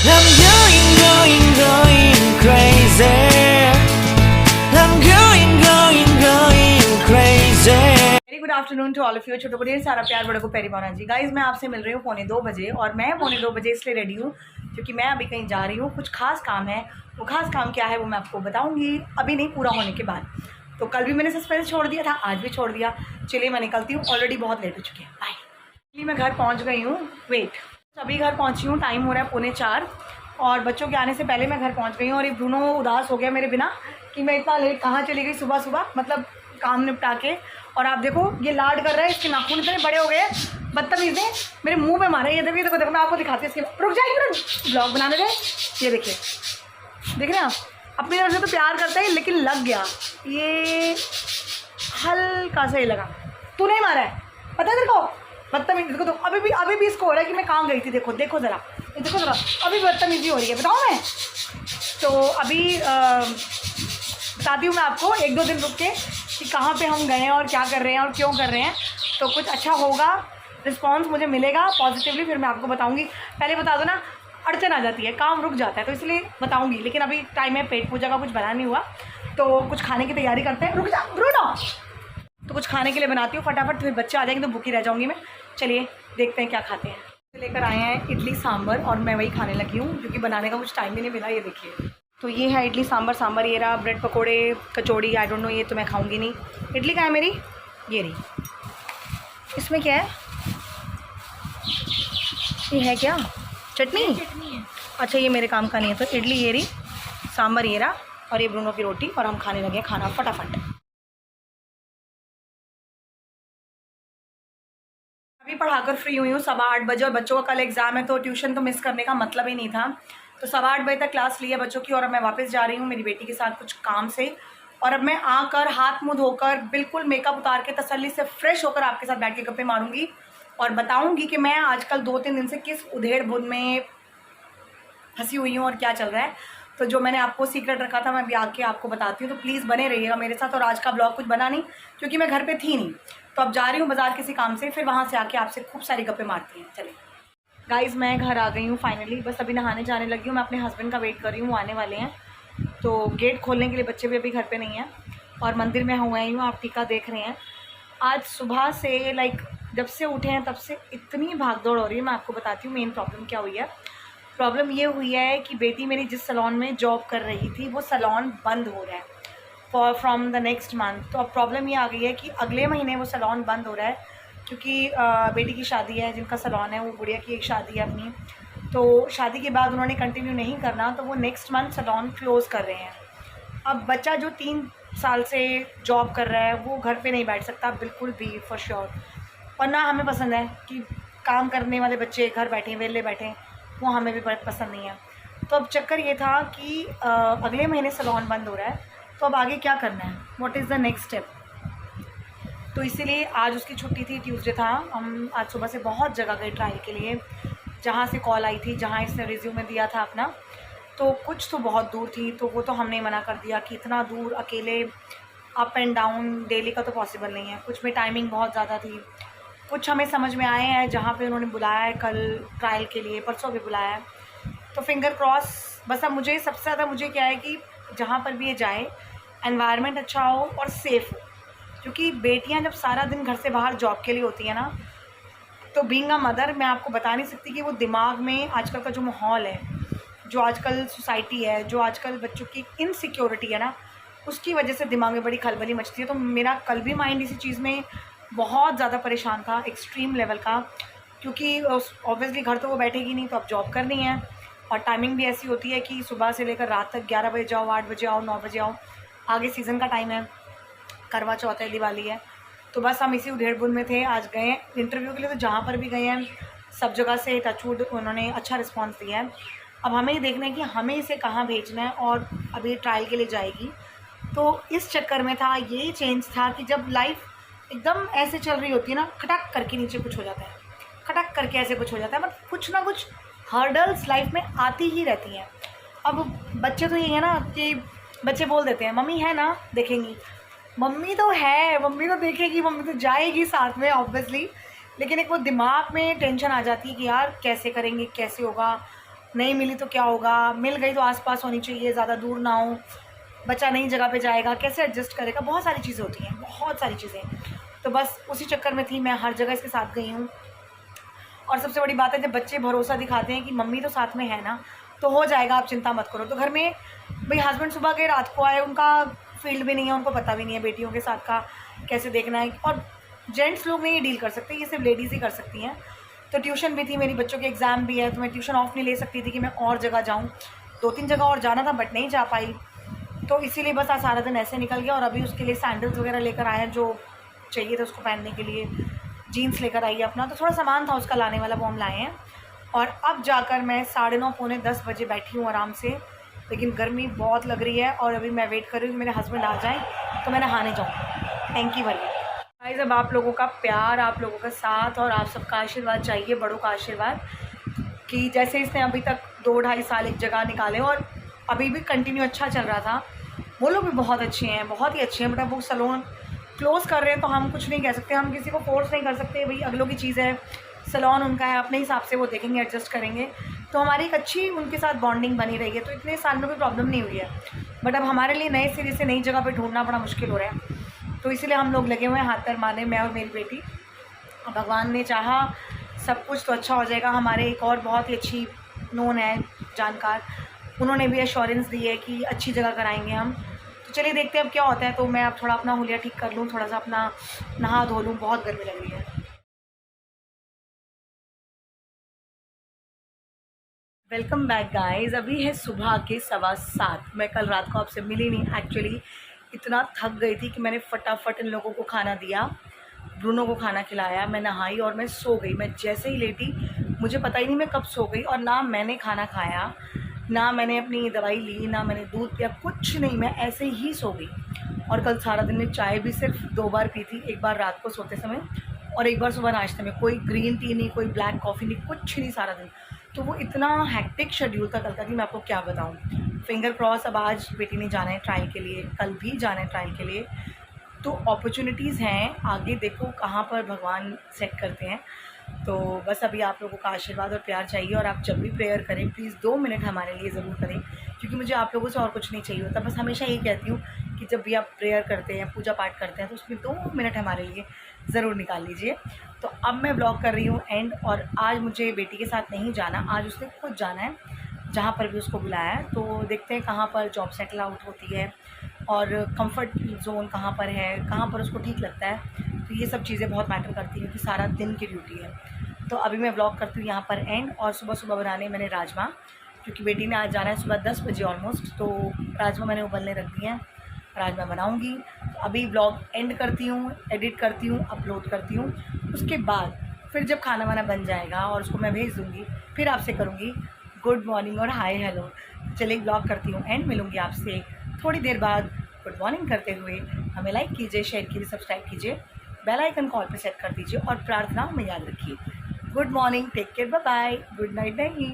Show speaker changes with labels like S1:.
S1: I'm going crazy. I'm going crazy.
S2: Very good afternoon to all of you. छोटे बड़े सारा प्यार बड़े को प्यारी भावना जी। गाइज मैं आपसे मिल रही हूँ 1:45 बजे और मैं 1:45 बजे इसलिए रेडी हूँ क्योंकि मैं अभी कहीं जा रही हूँ। कुछ खास काम है, वो खास काम क्या है वो मैं आपको बताऊँगी अभी नहीं, पूरा होने के बाद। तो कल भी मैंने सस्पेंस छोड़ दिया था, आज भी छोड़ दिया। चलिए मैं निकलती हूँ, ऑलरेडी बहुत लेट हो चुकी है। बाय। मैं घर पहुँच गई हूँ। वेट, अभी घर पहुँची हूँ, टाइम हो रहा है 3:45 और बच्चों के आने से पहले मैं घर पहुँच गई हूँ। और ये ब्रूनो उदास हो गया मेरे बिना कि मैं इतना लेट कहाँ चली गई सुबह सुबह, मतलब काम निपटा के। और आप देखो ये लाड कर रहा है, इसके नाखून इतने बड़े हो गए, बदतमीज ने मेरे मुंह पे मारे। ये देखिए, देखो देखो मैं आपको दिखाती हूँ इसके। रुक जाएगी, ब्लॉग बनाने गए। ये देखिए, देख रहे हैं आप, अपनी तरफ से तो प्यार करते हैं लेकिन लग गया, ये हल्का सा ही लगा। तू नहीं मारा है, पता है तेरे को, बदतमीज। देखो तो अभी भी इसको हो रहा है कि मैं कहाँ गई थी। देखो देखो ज़रा, देखो ज़रा, अभी बदतमीजी हो रही है, बताओ मैं। तो अभी बताती हूँ मैं आपको 1-2 दिन रुक के कि कहाँ पे हम गए हैं और क्या कर रहे हैं और क्यों कर रहे हैं। तो कुछ अच्छा होगा, रिस्पांस मुझे मिलेगा पॉजिटिवली, फिर मैं आपको बताऊँगी। पहले बता दो ना, अड़चन आ जाती है, काम रुक जाता है, तो इसलिए बताऊँगी। लेकिन अभी टाइम है, पेट पूजा का कुछ बना नहीं हुआ, तो कुछ खाने की तैयारी करते हैं। रुक जा ब्रूनो, तो कुछ खाने के लिए बनाती हूँ फटाफट, फिर बच्चे आ जाएंगे तो भूखी रह जाऊँगी मैं। चलिए देखते हैं क्या खाते हैं। लेकर आए हैं इडली सांभर और मैं वही खाने लगी हूँ क्योंकि बनाने का कुछ टाइम भी नहीं मिला। ये देखिए, तो ये है इडली सांभर। ये रहा ब्रेड पकोड़े, कचौड़ी, आई डोंट नो, ये तो मैं खाऊंगी नहीं। इडली कहाँ है मेरी, ये रही। इसमें क्या है, ये है क्या, चटनी है। अच्छा ये मेरे काम का नहीं है। तो इडली ये रही, सांभर ये रहा, और ये ब्रूनो की रोटी, और हम खाने लगे खाना फटाफट। अभी पढ़ाकर फ्री हुई हूँ 8:15 बजे, और बच्चों का कल एग्ज़ाम है तो ट्यूशन तो मिस करने का मतलब ही नहीं था। तो 8:15 बजे तक क्लास ली है बच्चों की, और अब मैं वापस जा रही हूँ मेरी बेटी के साथ कुछ काम से। और अब मैं आकर हाथ मुँह धोकर बिल्कुल मेकअप उतार के तसल्ली से फ्रेश होकर आपके साथ बैठ के गप्पे मारूंगी और बताऊंगी कि मैं आजकल 2-3 दिन से किस उधेड़ बुन में फंसी हुई हूँ और क्या चल रहा है। तो जो मैंने आपको सीक्रेट रखा था मैं अभी आके आपको बताती हूँ, तो प्लीज़ बने रहिएगा मेरे साथ। और आज का ब्लॉग कुछ बना नहीं क्योंकि मैं घर पे थी नहीं, तो अब जा रही हूँ बाज़ार किसी काम से, फिर वहाँ से आके आपसे खूब सारी गप्पे मारती हैं। चलिए गाइज़, मैं घर आ गई हूँ फाइनली, बस अभी नहाने जाने लगी हूँ। मैं अपने हस्बैंड का वेट कर रही हूँ, वो आने वाले हैं। तो गेट खोलने के लिए बच्चे भी अभी घर पे नहीं हैं, और मंदिर में हुआ ही हूँ, आप टीका देख रहे हैं। आज सुबह से जब से उठे हैं तब से इतनी भागदौड़ हो रही है, मैं आपको बताती हूँ मेन प्रॉब्लम क्या हुई है। प्रॉब्लम ये हुई है कि बेटी मेरी जिस सैलून में जॉब कर रही थी वो सैलून बंद हो रहा है फ्रॉम द नेक्स्ट मंथ। तो अब प्रॉब्लम ये आ गई है कि अगले महीने वो सैलून बंद हो रहा है क्योंकि बेटी की शादी है, जिनका सैलून है वो गुड़िया की एक शादी है अपनी। तो शादी के बाद उन्होंने कंटिन्यू नहीं करना, तो वो नेक्स्ट मंथ सैलून क्लोज़ कर रहे हैं। अब बच्चा जो 3 साल से जॉब कर रहा है वो घर पे नहीं बैठ सकता बिल्कुल भी, फॉर श्योर। और ना हमें पसंद है कि काम करने वाले बच्चे घर बैठे वेले बैठे, वो हमें भी पसंद नहीं है। तो अब चक्कर ये था कि अगले महीने सैलून बंद हो रहा है, तो अब आगे क्या करना है, what is the next step. तो इसीलिए आज उसकी छुट्टी थी, ट्यूसडे था। हम आज सुबह से बहुत जगह गए ट्रायल के लिए, जहाँ से कॉल आई थी, जहाँ इसने रिज्यूमे दिया था अपना। तो कुछ तो बहुत दूर थी, तो वो तो हमने मना कर दिया कि इतना दूर अकेले अप एंड डाउन डेली का तो पॉसिबल नहीं है। कुछ में टाइमिंग बहुत ज़्यादा थी, कुछ हमें समझ में आए हैं जहाँ पे उन्होंने बुलाया है कल ट्रायल के लिए, परसों भी बुलाया है। तो फिंगर क्रॉस। बस अब मुझे सबसे ज़्यादा मुझे क्या है कि जहाँ पर भी ये जाए एनवायरनमेंट अच्छा हो और सेफ़ हो, क्योंकि बेटियाँ जब सारा दिन घर से बाहर जॉब के लिए होती हैं ना, तो बीइंग अ मदर मैं आपको बता नहीं सकती कि वो दिमाग में आजकल का जो माहौल है, जो आजकल सोसाइटी है, जो आजकल बच्चों की इनसिक्योरिटी है ना, उसकी वजह से दिमाग में बड़ी खलबली मचती है। तो मेरा कल भी माइंड इसी चीज़ में बहुत ज़्यादा परेशान था, एक्सट्रीम लेवल का, क्योंकि ऑब्वियसली घर तो वो बैठेगी नहीं, तो अब जॉब करनी है। और टाइमिंग भी ऐसी होती है कि सुबह से लेकर रात तक 11 बजे जाओ, 8 बजे आओ, 9 बजे आओ। आगे सीज़न का टाइम है, करवा चौथ है, दिवाली है। तो बस हम इसी उधेड़-बुन में थे। आज गए इंटरव्यू के लिए, तो जहाँ पर भी गए हैं सब जगह से टचवुड उन्होंने अच्छा रिस्पॉन्स दिया है। अब हमें ये देखना है कि हमें इसे कहाँ भेजना है, और अभी ट्रायल के लिए जाएगी। तो इस चक्कर में था, ये चेंज था कि जब लाइफ एकदम ऐसे चल रही होती है ना, खटक करके नीचे कुछ हो जाता है, खटक करके ऐसे कुछ हो जाता है, मतलब कुछ ना कुछ हर्डल्स लाइफ में आती ही रहती हैं। अब बच्चे तो यही है ना कि बच्चे बोल देते हैं मम्मी है ना देखेंगी, मम्मी तो है, मम्मी तो देखेगी, मम्मी तो जाएगी साथ में ऑब्वियसली। लेकिन एक वो दिमाग में टेंशन आ जाती है कि यार कैसे करेंगे, कैसे होगा, नहीं मिली तो क्या होगा, मिल गई तो आसपास होनी चाहिए, ज़्यादा दूर ना हो, बच्चा नई जगह पे जाएगा कैसे एडजस्ट करेगा, बहुत सारी चीज़ें होती हैं, बहुत सारी चीज़ें। तो बस उसी चक्कर में थी, मैं हर जगह इसके साथ गई हूँ। और सबसे बड़ी बात है, जब बच्चे भरोसा दिखाते हैं कि मम्मी तो साथ में है ना, तो हो जाएगा, आप चिंता मत करो। तो घर में भाई हस्बैंड सुबह गए रात को आए, उनका फील्ड भी नहीं है, उनको पता भी नहीं है बेटियों के साथ का कैसे देखना है, और जेंट्स लोग नहीं डील कर सकते, ये सिर्फ लेडीज़ ही कर सकती हैं। तो ट्यूशन भी थी, मेरी बच्चों के एग्ज़ाम भी है, तो मैं ट्यूशन ऑफ नहीं ले सकती थी कि मैं और जगह जाऊँ। 2-3 जगह और जाना था बट नहीं जा पाई, तो इसीलिए बस आज सारा दिन ऐसे निकल गया। और अभी उसके लिए सैंडल्स वगैरह लेकर आए हैं जो चाहिए था उसको पहनने के लिए, जीन्स लेकर आई है अपना, तो थोड़ा सामान था उसका लाने वाला, वो हम लाए हैं। और अब जाकर मैं 9:30 पौने 10 बजे बैठी हूँ आराम से, लेकिन गर्मी बहुत लग रही है और अभी मैं वेट कर रही हूँ कि मेरे हस्बैंड आ जाएँ तो मैं नहाने जाऊँ टैंकी वाली। गाइस, अब आप लोगों का प्यार, आप लोगों का साथ और आप सबका आशीर्वाद चाहिए, बड़ों का आशीर्वाद, कि जैसे इसने अभी तक 2-2.5 साल एक जगह निकाले और अभी भी कंटिन्यू अच्छा चल रहा था। वो लोग भी बहुत अच्छे हैं, बहुत ही अच्छे हैं, बट अब वो सैलून क्लोज़ कर रहे हैं तो हम कुछ नहीं कह सकते, हम किसी को फोर्स नहीं कर सकते, भाई अगलों की चीज़ है, सैलून उनका है, अपने हिसाब से वो देखेंगे, एडजस्ट करेंगे। तो हमारी एक अच्छी उनके साथ बॉन्डिंग बनी रही है, तो इतने साल में कोई प्रॉब्लम नहीं हुई है। बट अब हमारे लिए नए सिरे से नई जगह पे ढूंढना बड़ा मुश्किल हो रहा है, तो इसीलिए हम लोग लगे हुए हैं हाथ पैर मारने, मैं और मेरी बेटी। भगवान ने चाहा सब कुछ तो अच्छा हो जाएगा। हमारे एक और बहुत ही अच्छी नोन है, जानकार, उन्होंने भी एश्योरेंस दी है कि अच्छी जगह कराएंगे हम। तो चलिए देखते हैं अब क्या होता है। तो मैं अब थोड़ा अपना हुलिया ठीक कर लूँ, थोड़ा सा अपना नहा धो लूँ, बहुत गर्मी लग रही है। वेलकम बैक गाइस, अभी है सुबह के 7:15। मैं कल रात को आपसे मिली नहीं, एक्चुअली इतना थक गई थी कि मैंने फटाफट इन लोगों को खाना दिया, ब्रूनो को खाना खिलाया, मैं नहाई और मैं सो गई। मैं जैसे ही लेटी, मुझे पता ही नहीं मैं कब सो गई, और ना मैंने खाना खाया, ना मैंने अपनी दवाई ली, ना मैंने दूध पिया, कुछ नहीं, मैं ऐसे ही सो गई। और कल सारा दिन में चाय भी सिर्फ 2 बार पी थी, एक बार रात को सोते समय और एक बार सुबह नाश्ते में। कोई ग्रीन टी नहीं, कोई ब्लैक कॉफ़ी नहीं, कुछ नहीं सारा दिन। तो वो इतना हैक्टिक शेड्यूल था कल का कि मैं आपको क्या बताऊँ। फिंगर क्रॉस, अब आज बेटी ने जाना है ट्रायल के लिए, कल भी जाना है ट्रायल के लिए। तो अपॉर्चुनिटीज़ हैं आगे, देखो कहाँ पर भगवान सेट करते हैं। तो बस अभी आप लोगों का आशीर्वाद और प्यार चाहिए, और आप जब भी प्रेयर करें प्लीज़ 2 मिनट हमारे लिए ज़रूर करें, क्योंकि मुझे आप लोगों से और कुछ नहीं चाहिए होता। बस हमेशा यही कहती हूँ कि जब भी आप प्रेयर करते हैं, पूजा पाठ करते हैं, तो उसमें 2 मिनट हमारे लिए ज़रूर निकाल लीजिए। तो अब मैं ब्लॉग कर रही हूँ एंड, और आज मुझे बेटी के साथ नहीं जाना, आज उसने खुद जाना है जहाँ पर भी उसको बुलाया है। तो देखते हैं कहाँ पर जॉब सेटल आउट होती है और कंफर्ट जोन कहाँ पर है, कहाँ पर उसको ठीक लगता है। तो ये सब चीज़ें बहुत मैटर करती हैं कि सारा दिन की ड्यूटी है। तो अभी मैं ब्लॉग करती हूँ यहाँ पर एंड, और सुबह सुबह बनाने मैंने राजमा, क्योंकि बेटी ने आज जाना है सुबह 10 बजे ऑलमोस्ट, तो राजमा मैंने उबलने रख दिए हैं, राजमा बनाऊँगी। तो अभी ब्लॉग एंड करती हूँ, एडिट करती हूँ, अपलोड करती हूँ, उसके बाद फिर जब खाना वाना बन जाएगा और उसको मैं भेज दूँगी, फिर आपसे करूँगी गुड मॉर्निंग और हाय हेलो। चलिए ब्लॉग करती हूँ एंड मिलूँगी आपसे थोड़ी देर बाद गुड मॉर्निंग करते हुए। हमें लाइक कीजिए, शेयर कीजिए, सब्सक्राइब कीजिए, बेल आइकन कॉल पे सेट कर दीजिए और प्रार्थना में याद रखिए। Good morning, take care, bye bye, good night नहीं।